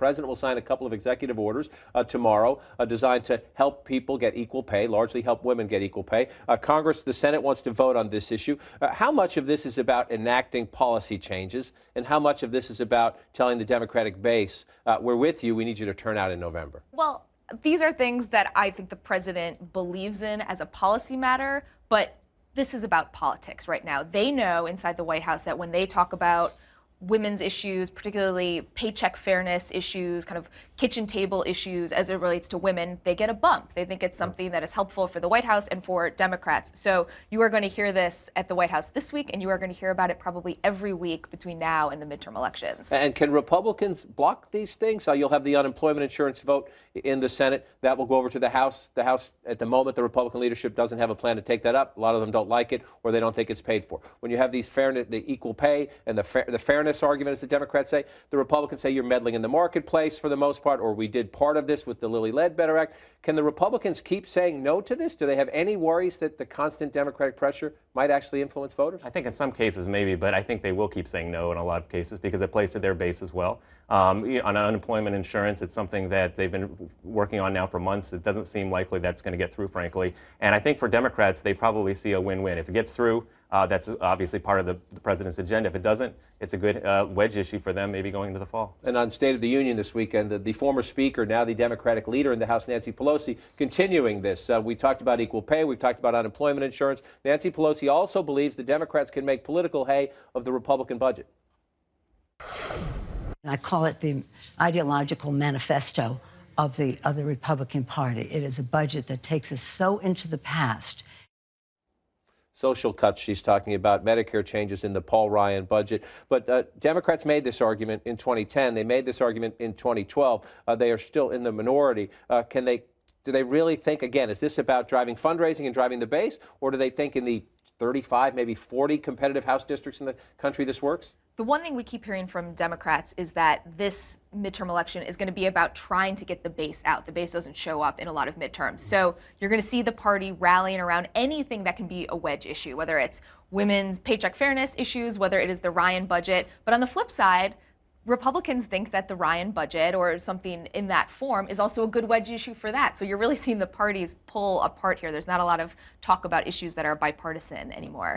president will sign a couple of executive orders tomorrow designed to help people get equal pay, largely help women get equal pay. Congress, the Senate wants to vote on this issue. How much of this is about enacting policy changes, and how much of this is about telling the Democratic base, we're with you, we need you to turn out in November? Well, these are things that I think the president believes in as a policy matter, but this is about politics right now. They know inside the White House that when they talk about women's issues, particularly paycheck fairness issues, kind of kitchen table issues as it relates to women, they get a bump. They think it's something that is helpful for the White House and for Democrats. So you are going to hear this at the White House this week, and you are going to hear about it probably every week between now and the midterm elections. And can Republicans block these things? You'll have the unemployment insurance vote in the Senate. That will go over to the House. The House, at the moment, the Republican leadership doesn't have a plan to take that up. A lot of them don't like it, or they don't think it's paid for. When you have these fairness, the equal pay and the fairness argument, as the Democrats say, the Republicans say you're meddling in the marketplace for the most part, or we did part of this with the Lilly Ledbetter Act. Can the Republicans keep saying no to this? Do they have any worries that the constant Democratic pressure might actually influence voters? I think in some cases maybe, but I think they will keep saying no in a lot of cases because it plays to their base as well. On unemployment insurance, it's something that they've been working on now for months. It doesn't seem likely that's going to get through, frankly. And I think for Democrats, they probably see a win-win. If it gets through, that's obviously part of the president's agenda. If it doesn't, it's a good wedge issue for them maybe going into the fall. And on State of the Union this weekend, the former speaker, now the Democratic leader in the House, Nancy Pelosi, continuing this. We talked about equal pay. We've talked about unemployment insurance. Nancy Pelosi also believes the Democrats can make political hay of the Republican budget. I call it the ideological manifesto of the Republican Party. It is a budget that takes us so into the past. Social cuts she's talking about, Medicare changes in the Paul Ryan budget. But Democrats made this argument in 2010. They made this argument in 2012. They are still in the minority. Do they really think, again, is this about driving fundraising and driving the base, or do they think in the 35, maybe 40 competitive House districts in the country this works? The one thing we keep hearing from Democrats is that this midterm election is going to be about trying to get the base out. The base doesn't show up in a lot of midterms. So you're going to see the party rallying around anything that can be a wedge issue, whether it's women's paycheck fairness issues, whether it is the Ryan budget. But on the flip side, Republicans think that the Ryan budget or something in that form is also a good wedge issue for that. So you're really seeing the parties pull apart here. There's not a lot of talk about issues that are bipartisan anymore.